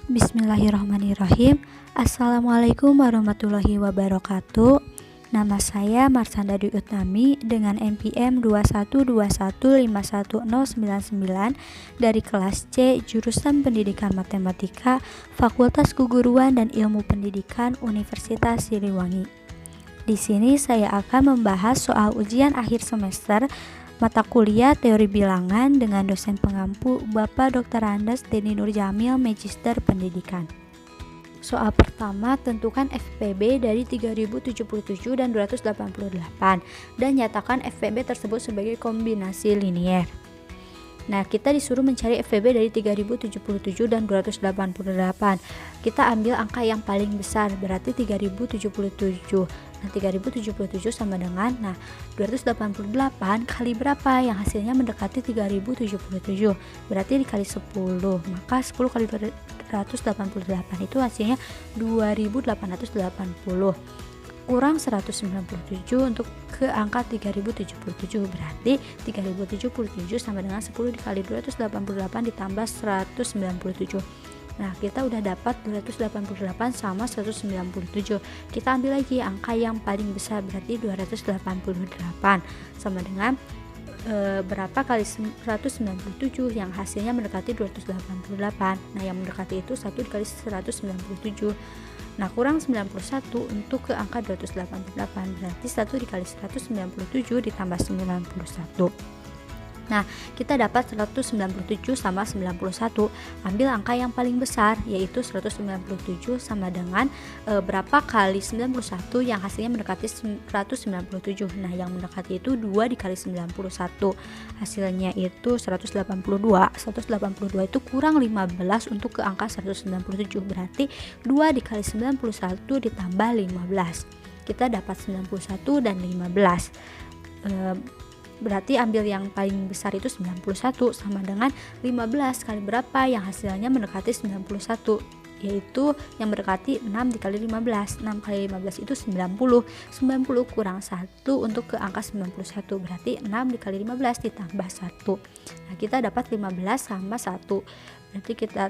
Bismillahirrahmanirrahim. Assalamualaikum warahmatullahi wabarakatuh. Nama saya Marsanda Dwi Utami dengan NPM 2121511099 dari kelas C jurusan Pendidikan Matematika Fakultas Keguruan dan Ilmu Pendidikan Universitas Siliwangi. Di sini saya akan membahas soal ujian akhir semester mata kuliah Teori Bilangan dengan dosen pengampu Bapak Dr. Andes Denny Nurjamil, Magister Pendidikan. Soal pertama, tentukan FPB dari 3077 dan 288 dan nyatakan FPB tersebut sebagai kombinasi linier. Nah, kita disuruh mencari FPB dari 3077 dan 288. Kita ambil angka yang paling besar, berarti 3077. Nah, 3077 sama dengan 288 kali berapa yang hasilnya mendekati 3077. Berarti dikali 10. Maka 10 kali 288 itu hasilnya 2880. Kurang 197 untuk ke angka 3077, berarti 3077 sama dengan 10 dikali 288 ditambah 197. Nah, kita udah dapat 288 sama 197. Kita ambil lagi angka yang paling besar, berarti 288 sama dengan berapa kali 197 yang hasilnya mendekati 288. Nah, yang mendekati itu 1 dikali 197. Nah, kurang 91 untuk ke angka 288, berarti 1 dikali 197 ditambah 91. Nah, kita dapat 197 sama 91. Ambil angka yang paling besar, yaitu 197 sama dengan berapa kali 91 yang hasilnya mendekati 197. Nah, yang mendekati itu 2 dikali 91. Hasilnya itu 182. 182 itu kurang 15 untuk ke angka 197. Berarti 2 dikali 91 ditambah 15. Kita dapat 91 dan 15. Berarti ambil yang paling besar itu 91 sama dengan 15 kali berapa yang hasilnya mendekati 91, yaitu yang mendekati 6 dikali 15. 6 kali 15 itu 90. 90 kurang 1 untuk ke angka 91, berarti 6 dikali 15 ditambah 1. Nah, kita dapat 15 sama 1. Berarti kita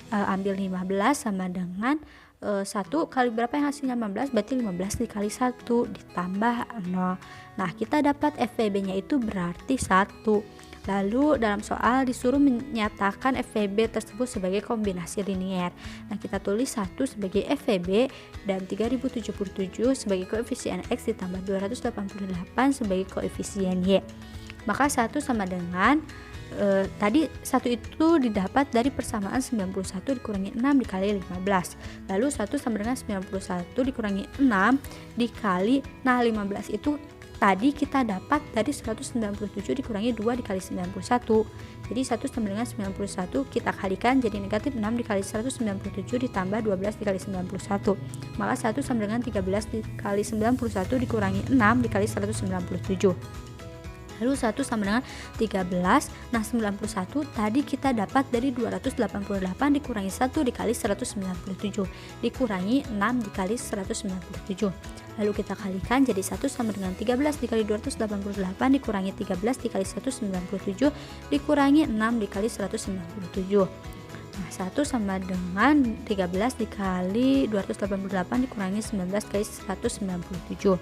ambil 15 sama dengan 1 kali berapa yang hasilnya 15, berarti 15 dikali 1 ditambah 0. Nah, kita dapat FPB nya itu berarti 1. Lalu dalam soal disuruh menyatakan FPB tersebut sebagai kombinasi linier. Nah, kita tulis 1 sebagai FPB dan 3077 sebagai koefisien X ditambah 288 sebagai koefisien Y. Maka 1 sama dengan tadi 1 itu didapat dari persamaan 91 dikurangi 6 dikali 15. Lalu 1 sama dengan 91 dikurangi 6 dikali 15 itu tadi kita dapat dari 197 dikurangi 2 dikali 91. Jadi 1 sama dengan 91 kita kalikan jadi negatif 6 dikali 197 ditambah 12 dikali 91. Maka 1 sama dengan 13 dikali 91 dikurangi 6 dikali 197. Lalu 1 sama dengan 13. Nah, 91 tadi kita dapat dari 288 dikurangi 1 dikali 197 dikurangi 6 dikali 197. Lalu kita kalikan jadi 1 sama dengan 13 dikali 288 dikurangi 13 dikali 197 dikurangi 6 dikali 197. Nah, 1 sama dengan 13 dikali 288 dikurangi 19 kali 197.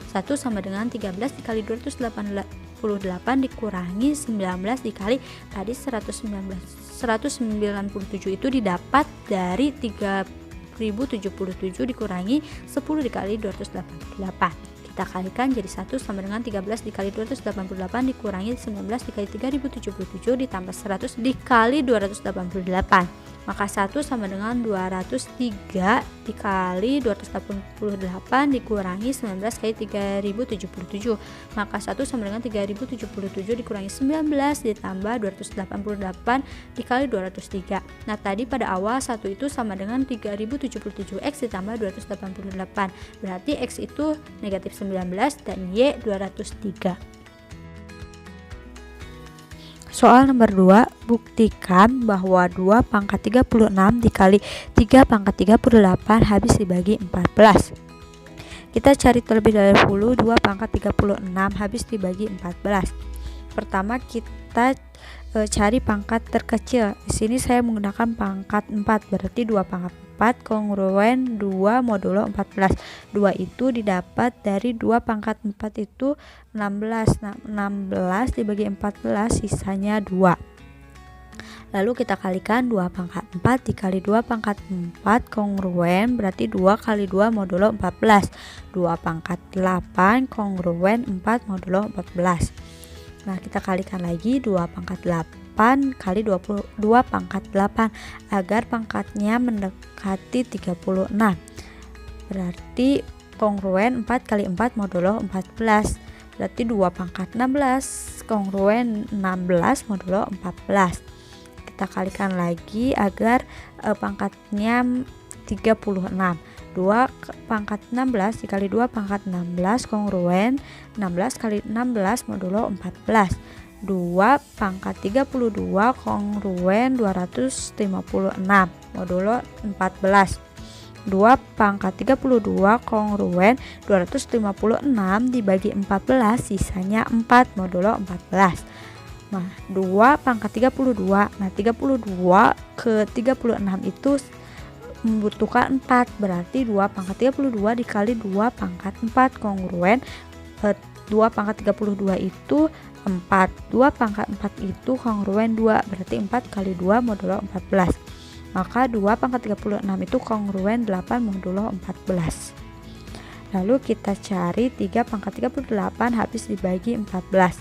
1 sama dengan 13 dikali 288 dikurangi 19 dikali tadi 197 itu didapat dari 3077 dikurangi 10 dikali 288. Kita kalikan jadi 1 sama dengan 13 dikali 288 dikurangi 19 dikali 3077 ditambah 100 dikali 288. Maka 1 sama dengan 203 dikali 288 dikurangi 19 kali 3077. Maka 1 sama dengan 3077 dikurangi 19 ditambah 288 dikali 203. Nah, tadi pada awal 1 itu sama dengan 3077X ditambah 288. Berarti X itu negatif 19 dan Y 203. Soal nomor 2, buktikan bahwa 2 pangkat 36 dikali 3 pangkat 38 habis dibagi 14. Kita cari terlebih dahulu 2 pangkat 36 habis dibagi 14. Pertama kita cari pangkat terkecil. Di sini saya menggunakan pangkat 4, berarti 2 pangkat 4 kongruen 2 modulo 14. 2 itu didapat dari 2 pangkat 4 itu 16. Nah, 16 dibagi 14 sisanya 2. Lalu kita kalikan 2 pangkat 4 dikali 2 pangkat 4 kongruen berarti 2 kali 2 modulo 14. 2 pangkat 8 kongruen 4 modulo 14. Nah, kita kalikan lagi 2 pangkat 8 kali 22 pangkat 8 agar pangkatnya mendekati 36. Berarti kongruen 4 kali 4 modulo 14. Berarti 2 pangkat 16 kongruen 16 modulo 14. Kita kalikan lagi agar pangkatnya 36. 2 pangkat 16 dikali 2 pangkat 16 kongruen 16 kali 16 modulo 14. 2 pangkat 32 kongruen 256 modulo 14. 2 pangkat 32 kongruen 256 dibagi 14 sisanya 4 modulo 14. Nah, 2 pangkat 32. Nah, 32 ke 36 itu membutuhkan 4. Berarti 2 pangkat 32 dikali 2 pangkat 4 kongruen 2 pangkat 32 itu 4. 2 pangkat 4 itu kongruen 2. Berarti 4 kali 2 modulo 14. Maka 2 pangkat 36 itu kongruen 8 modulo 14. Lalu kita cari 3 pangkat 38 habis dibagi 14.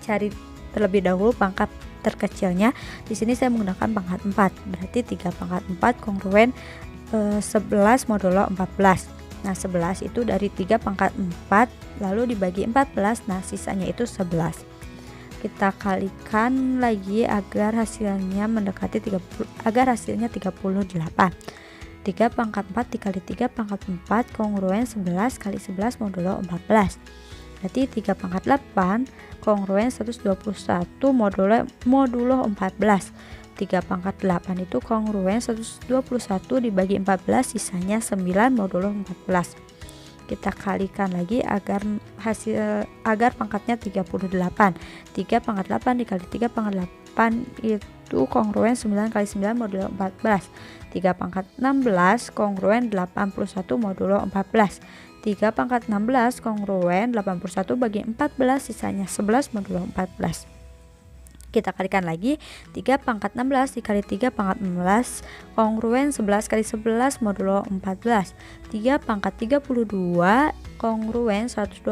Cari terlebih dahulu pangkat terkecilnya. Di sini saya menggunakan pangkat 4. Berarti 3 pangkat 4 kongruen 11 modulo 14. Nah, 11 itu dari 3 pangkat 4 lalu dibagi 14. Nah, sisanya itu 11. Kita kalikan lagi agar hasilnya mendekati 30, agar hasilnya 38. 3 pangkat 4 dikali 3 pangkat 4 kongruen 11 kali 11 modulo 14. Berarti 3 pangkat 8 kongruen 121 modulo 14. 3 pangkat 8 itu kongruen 121 dibagi 14 sisanya 9 modulo 14. Kita kalikan lagi agar pangkatnya 38. 3 pangkat 8 dikali 3 pangkat 8 itu kongruen 9 kali 9 modulo 14. 3 pangkat 16 kongruen 81 modulo 14. 3 pangkat 16 kongruen 81 bagi 14 sisanya 11 modulo 14. Kita kalikan lagi 3 pangkat 16 dikali 3 pangkat 16 kongruen 11 kali 11 modulo 14. 3 pangkat 32 kongruen 121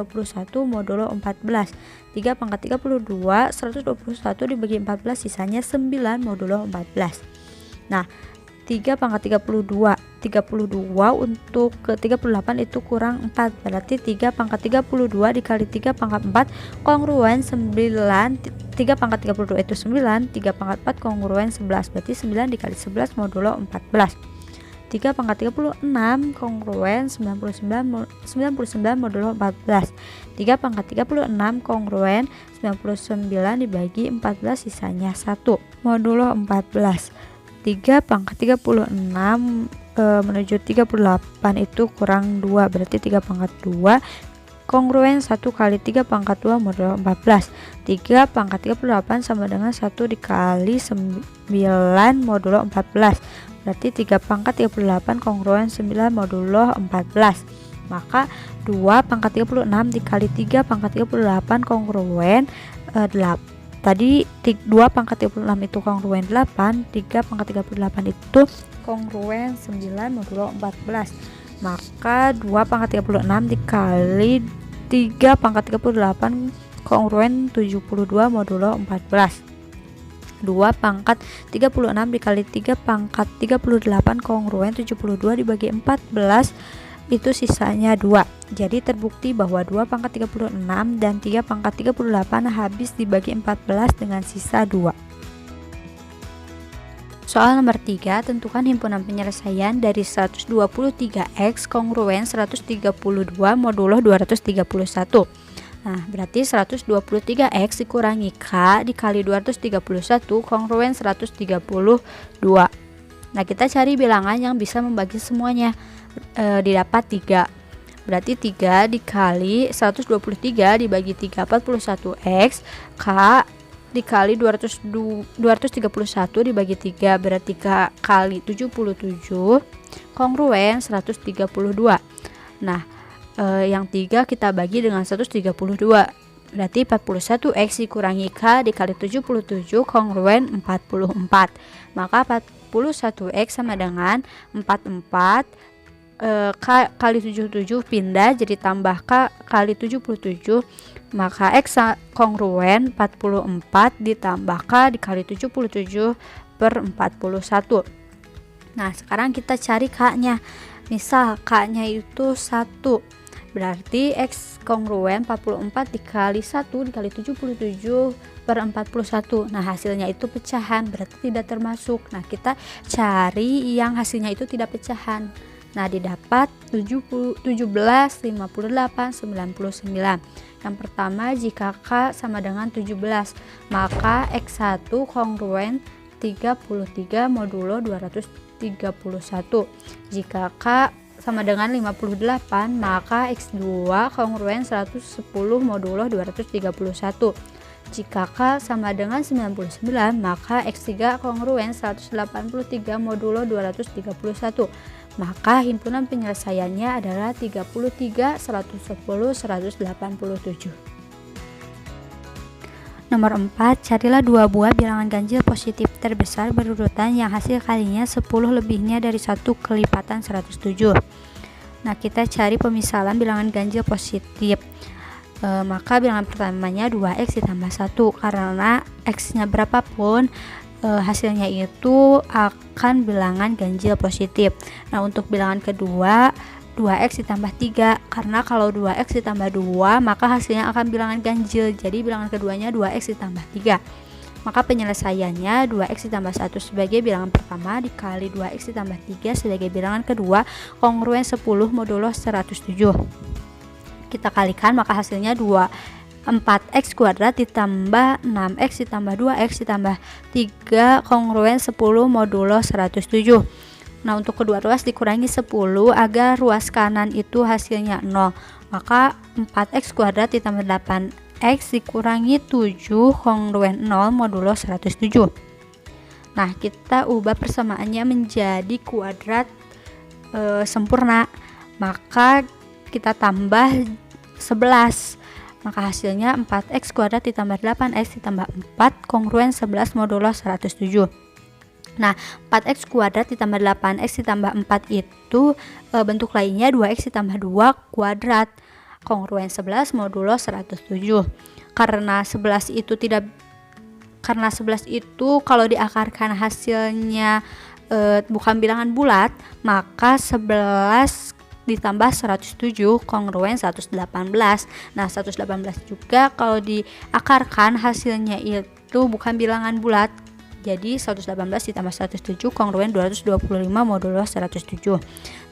modulo 14. 3 pangkat 32 121 dibagi 14 sisanya 9 modulo 14. Nah, 3 pangkat 32 untuk ke 38 itu kurang 4. Berarti 3 pangkat 32 dikali 3 pangkat 4 kongruen 9. 3 pangkat 32 itu 9. 3 pangkat 4 kongruen 11. Berarti 9 dikali 11 modulo 14. 3 pangkat 36 kongruen 99 modulo 14. 3 pangkat 36 kongruen 99 dibagi 14 sisanya 1 modulo 14. 3 pangkat 36 menuju 38 itu kurang 2. Berarti 3 pangkat 2 kongruen 1 kali 3 pangkat 2 modulo 14. 3 pangkat 38 sama dengan 1 dikali 9 modulo 14. Berarti 3 pangkat 38 kongruen 9 modulo 14. Maka 2 pangkat 36 dikali 3 pangkat 38 kongruen 8. Tadi 2 pangkat 36 itu kongruen 8. 3 pangkat 38 itu kongruen 9 modulo 14. Maka 2 pangkat 36 dikali 3 pangkat 38 kongruen 72 modulo 14. 2 pangkat 36 dikali 3 pangkat 38 kongruen 72 dibagi 14 itu sisanya 2. Jadi terbukti bahwa 2 pangkat 36 dan 3 pangkat 38 habis dibagi 14 dengan sisa 2. Soal nomor 3, tentukan himpunan penyelesaian dari 123x kongruen 132 modulo 231. Nah, berarti 123x dikurangi K dikali 231 kongruen 132. Nah, kita cari bilangan yang bisa membagi semuanya. Didapat 3. Berarti 3 dikali 123 dibagi 3 41x. K dikali 231 dibagi 3 berarti 3 kali 77 kongruen 132. Nah, yang 3 kita bagi dengan 132 berarti 41x dikurangi K dikali 77 kongruen 44. Maka 41x sama dengan 44 K kali 77 pindah jadi tambah K kali 77, maka X kongruen 44 ditambah K dikali 77 per 41. Nah, sekarang kita cari K nya. Misal K nya itu 1, berarti X kongruen 44 dikali 1 dikali 77 per 41. Nah, hasilnya itu pecahan, berarti tidak termasuk. Nah, kita cari yang hasilnya itu tidak pecahan. Nah, didapat 17, 58, 99. Yang pertama, jika K sama dengan 17, maka X1 kongruen 33 modulo 231. Jika K sama dengan 58, maka X2 kongruen 110 modulo 231. Jika K sama dengan 99, maka X3 kongruen 183 modulo 231. Maka himpunan penyelesaiannya adalah 33, 110, 187. Nomor 4, carilah dua buah bilangan ganjil positif terbesar berurutan yang hasil kalinya 10 lebihnya dari 1 kelipatan 107. Nah, kita cari pemisalan bilangan ganjil positif. Maka bilangan pertamanya 2x ditambah 1, karena x-nya berapapun hasilnya itu akan bilangan ganjil positif. Nah, untuk bilangan kedua 2x ditambah 3, karena kalau 2x ditambah 2 maka hasilnya akan bilangan ganjil, jadi bilangan keduanya 2x ditambah 3. Maka penyelesaiannya 2x ditambah 1 sebagai bilangan pertama dikali 2x ditambah 3 sebagai bilangan kedua kongruen 10 modulo 107. Kita kalikan, maka hasilnya 4x kuadrat ditambah 6x ditambah 2x ditambah 3 kongruen 10 modulo 107. Nah, untuk kedua ruas dikurangi 10 agar ruas kanan itu hasilnya 0. Maka 4x kuadrat ditambah 8x dikurangi 7 kongruen 0 modulo 107. Nah, kita ubah persamaannya menjadi kuadrat sempurna. Maka kita tambah 11. Maka hasilnya 4x kuadrat ditambah 8x ditambah 4 kongruen 11 modulo 107. Nah, 4x kuadrat ditambah 8x ditambah 4 itu bentuk lainnya 2x ditambah 2 kuadrat kongruen 11 modulo 107. Karena 11 itu kalau diakarkan hasilnya bukan bilangan bulat, maka 11 ditambah 107 kongruen 118. Nah, 118 juga kalau diakarkan hasilnya itu bukan bilangan bulat, jadi 118 ditambah 107 kongruen 225 modulo 107.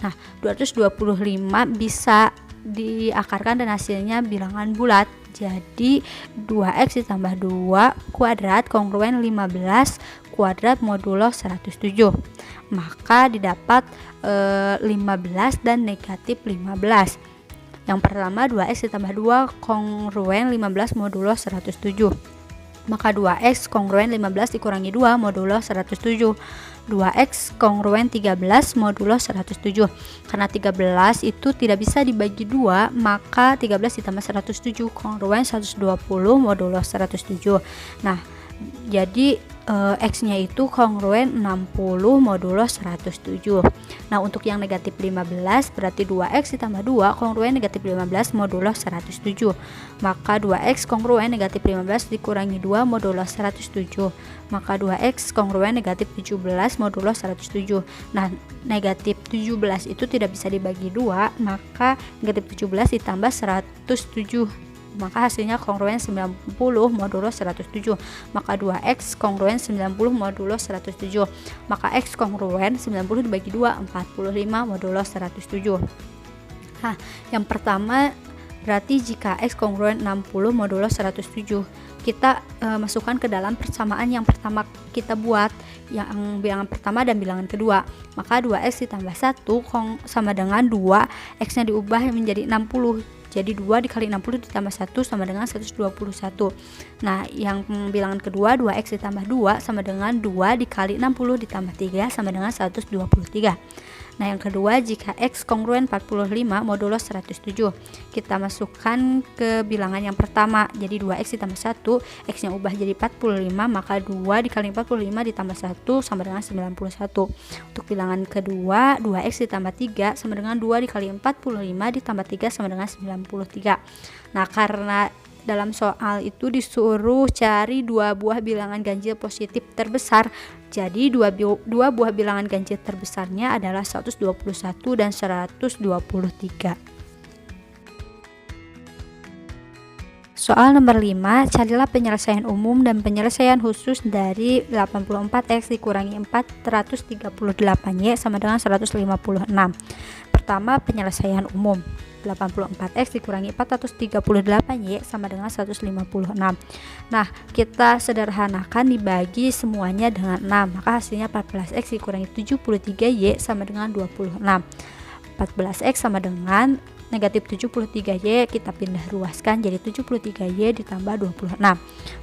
Nah, 225 bisa diakarkan dan hasilnya bilangan bulat, jadi 2x ditambah 2 kuadrat kongruen 15 kuadrat modulo 107. Maka didapat 15 dan negatif 15. Yang pertama 2x ditambah 2 kongruen 15 modulo 107. Maka 2x kongruen 15 dikurangi 2 modulo 107. 2x kongruen 13 modulo 107. Karena 13 itu tidak bisa dibagi 2, maka 13 ditambah 107 kongruen 120 modulo 107. Nah, jadi x-nya itu kongruen 60 modulo 107. Nah, untuk yang negatif 15 berarti 2x ditambah 2 kongruen negatif 15 modulo 107. Maka 2x kongruen negatif 15 dikurangi 2 modulo 107. Maka 2x kongruen negatif 17 modulo 107. Nah, negatif 17 itu tidak bisa dibagi 2, maka negatif 17 ditambah 107. Maka hasilnya kongruen 90 modulo 107. Maka 2x kongruen 90 modulo 107. Maka x kongruen 90 dibagi 2 45 modulo 107. Nah, yang pertama berarti jika x kongruen 60 modulo 107, kita masukkan ke dalam persamaan yang pertama kita buat, yang bilangan pertama dan bilangan kedua. Maka 2x ditambah 1 sama dengan 2, x nya diubah menjadi 60. Jadi 2 dikali 60 ditambah 1 sama dengan 121. Nah, yang bilangan kedua 2x ditambah 2 sama dengan 2 dikali 60 ditambah 3 sama dengan 123. Nah, yang kedua, jika X kongruen 45 modulo 107, kita masukkan ke bilangan yang pertama. Jadi 2X ditambah 1, X yang ubah jadi 45, maka 2 dikali 45 ditambah 1 sama dengan 91. Untuk bilangan kedua, 2X ditambah 3 sama dengan 2 dikali 45 ditambah 3 sama dengan 93. Nah, karena dalam soal itu disuruh cari dua buah bilangan ganjil positif terbesar. Jadi dua buah bilangan ganjil terbesarnya adalah 121 dan 123. Soal nomor 5, carilah penyelesaian umum dan penyelesaian khusus dari 84x dikurangi 438y sama dengan 156. Pertama, penyelesaian umum. 84x dikurangi 438y sama dengan 156. Nah, kita sederhanakan dibagi semuanya dengan 6, maka hasilnya 14x dikurangi 73y sama dengan 26. 14x sama dengan negatif 73y, kita pindah ruaskan jadi 73y ditambah 26.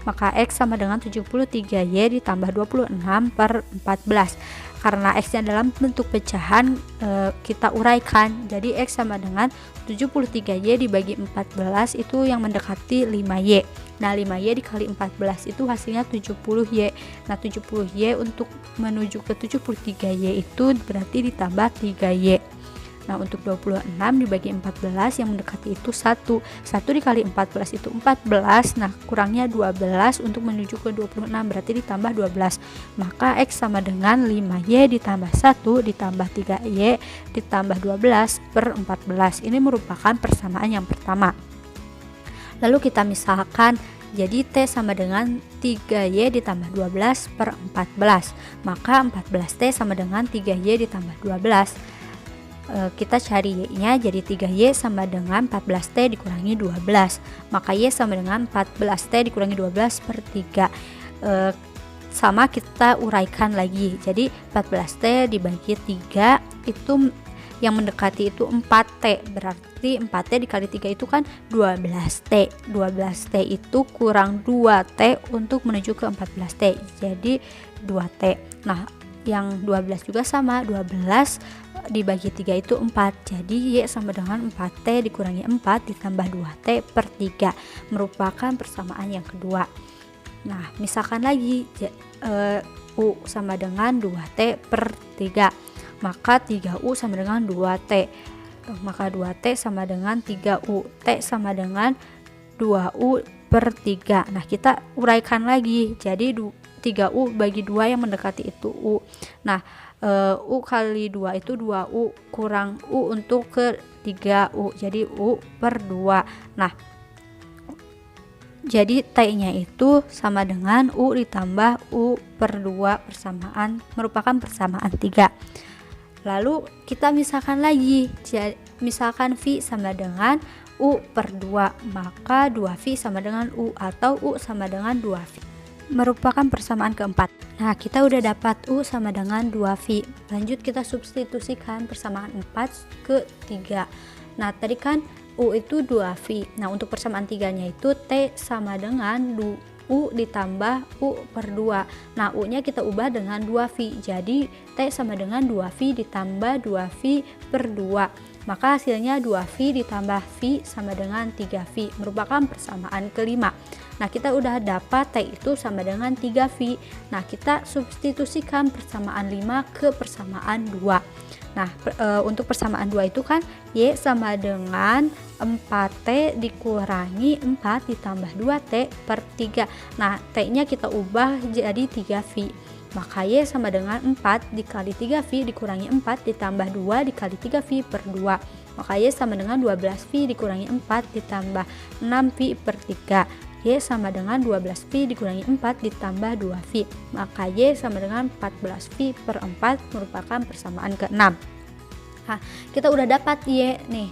Maka x sama dengan 73y ditambah 26 per 14. Karena x nya dalam bentuk pecahan, kita uraikan. Jadi x sama dengan 73y dibagi 14 itu yang mendekati 5y. Nah, 5y dikali 14 itu hasilnya 70y. Nah, 70y untuk menuju ke 73y itu berarti ditambah 3y. Nah, untuk 26 dibagi 14 yang mendekati itu 1 dikali 14 itu 14. Nah, kurangnya 12 untuk menuju ke 26 berarti ditambah 12. Maka x sama dengan 5y ditambah 1 ditambah 3y ditambah 12 per 14. Ini merupakan persamaan yang pertama. Lalu kita misalkan, jadi T sama dengan 3y ditambah 12 per 14. Maka 14T sama dengan 3y ditambah 12. Kita cari y-nya, jadi 3y sama dengan 14t dikurangi 12, maka y sama dengan 14t dikurangi 12 per 3. Sama kita uraikan lagi, jadi 14t dibagi 3 itu yang mendekati itu 4t, berarti 4t dikali 3 itu kan 12t. 12t itu kurang 2t untuk menuju ke 14t, jadi 2t. Nah, yang 12 juga sama, 12 dibagi 3 itu 4, jadi y sama dengan 4t dikurangi 4 ditambah 2t per 3, merupakan persamaan yang kedua. Nah, misalkan lagi u sama dengan 2t per 3, maka 3u sama dengan 2t, maka 2t sama dengan 3u, t sama dengan 2u per 3. Nah, kita uraikan lagi, jadi 3u bagi 2 yang mendekati itu u. Nah, u kali 2 itu 2u kurang u untuk ke 3u, jadi u per 2. Nah, jadi t-nya itu sama dengan u ditambah u per 2, persamaan merupakan persamaan 3. Lalu kita misalkan lagi, misalkan v sama dengan u per 2, maka 2v sama dengan u atau u sama dengan 2v, merupakan persamaan keempat. Nah, kita udah dapat u sama dengan 2v. Lanjut kita substitusikan persamaan 4 ke 3. Nah, tadi kan u itu 2v. Nah, untuk persamaan 3-nya itu t sama dengan u ditambah u per 2. Nah, u-nya kita ubah dengan 2v. Jadi t sama dengan 2v ditambah 2v per 2. Maka hasilnya 2v ditambah v sama dengan 3v, merupakan persamaan kelima. Nah, kita udah dapat T itu sama dengan 3V. Nah, kita substitusikan persamaan 5 ke persamaan 2. Nah, untuk persamaan 2 itu kan Y sama dengan 4T dikurangi 4 ditambah 2T per 3. Nah, T-nya kita ubah jadi 3V. Maka Y sama dengan 4 dikali 3V dikurangi 4 ditambah 2 dikali 3V per 2. Maka Y sama dengan 12V dikurangi 4 ditambah 6V per 3. Y sama dengan 12V dikurangi 4 ditambah 2V. Maka Y sama dengan 14V per 4, merupakan persamaan ke-6. Nah, kita udah dapat Y nih.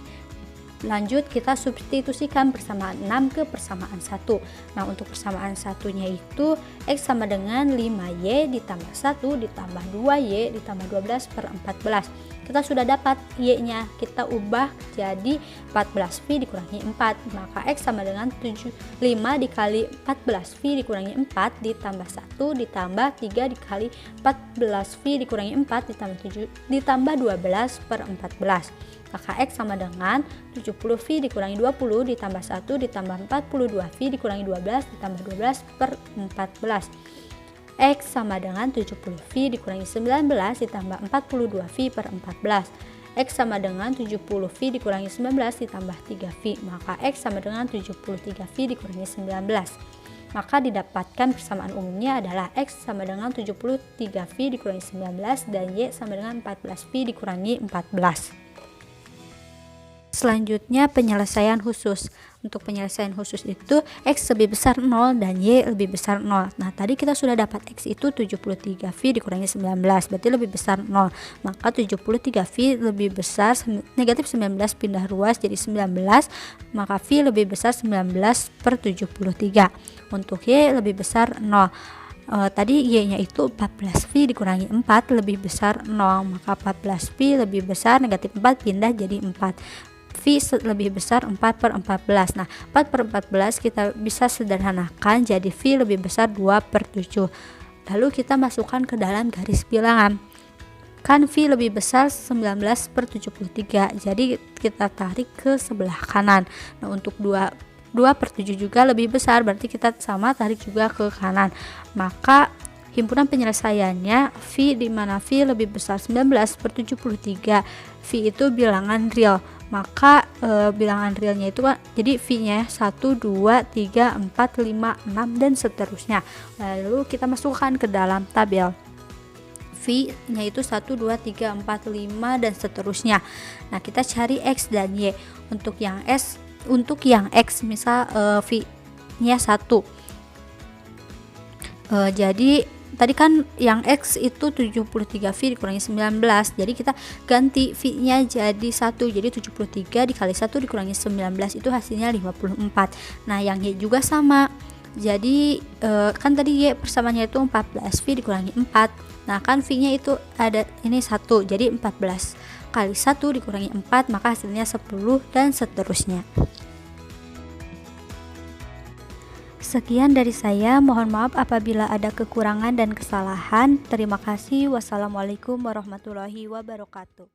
Lanjut kita substitusikan persamaan 6 ke persamaan 1. Nah, untuk persamaan satunya itu X sama dengan 5Y ditambah 1 ditambah 2Y ditambah 12 per 14. kita sudah dapat Y-nya, kita ubah jadi 14V dikurangi 4, maka X sama dengan 5 dikali 14V dikurangi 4 ditambah 1 ditambah 3 dikali 14V dikurangi 4 ditambah 12 per 14, maka X sama dengan 70V dikurangi 20 ditambah 1 ditambah 42V dikurangi 12 ditambah 12 per 14. X sama dengan 70V dikurangi 19 ditambah 42V per 14. X sama dengan 70V dikurangi 19 ditambah 3V, maka X sama dengan 73V dikurangi 19. Maka didapatkan persamaan umumnya adalah X sama dengan 73V dikurangi 19 dan Y sama dengan 14V dikurangi 14. Selanjutnya penyelesaian khusus. Untuk penyelesaian khusus itu X lebih besar 0 dan Y lebih besar 0. Nah tadi kita sudah dapat X itu 73V dikurangi 19, berarti lebih besar 0. Maka 73V lebih besar, negatif 19 pindah ruas jadi 19, maka V lebih besar 19 per 73. Untuk Y lebih besar 0. Tadi Y nya itu 14V dikurangi 4 lebih besar 0, maka 14V lebih besar, negatif 4 pindah jadi 4. V lebih besar 4 per 14. Nah 4 per 14 kita bisa sederhanakan jadi V lebih besar 2 per 7. Lalu kita masukkan ke dalam garis bilangan, kan V lebih besar 19 per 73, jadi kita tarik ke sebelah kanan. Nah untuk 2 per 7 juga lebih besar, berarti kita sama tarik juga ke kanan. Maka himpunan penyelesaiannya V, di mana V lebih besar 19 per 73. V itu bilangan real, maka bilangan realnya itu kan jadi V nya 1, 2, 3, 4, 5, 6 dan seterusnya. Lalu kita masukkan ke dalam tabel, V nya itu 1, 2, 3, 4, 5 dan seterusnya. Nah kita cari X dan Y. Untuk yang X misal V nya 1, jadi tadi kan yang X itu 73V dikurangi 19, jadi kita ganti V nya jadi 1, jadi 73 dikali 1 dikurangi 19 itu hasilnya 54. Nah yang Y juga sama, jadi kan tadi Y persamaannya itu 14V dikurangi 4, nah kan V nya itu ada ini 1, jadi 14 kali 1 dikurangi 4, maka hasilnya 10 dan seterusnya. Sekian dari saya, mohon maaf apabila ada kekurangan dan kesalahan. Terima kasih. Wassalamualaikum warahmatullahi wabarakatuh.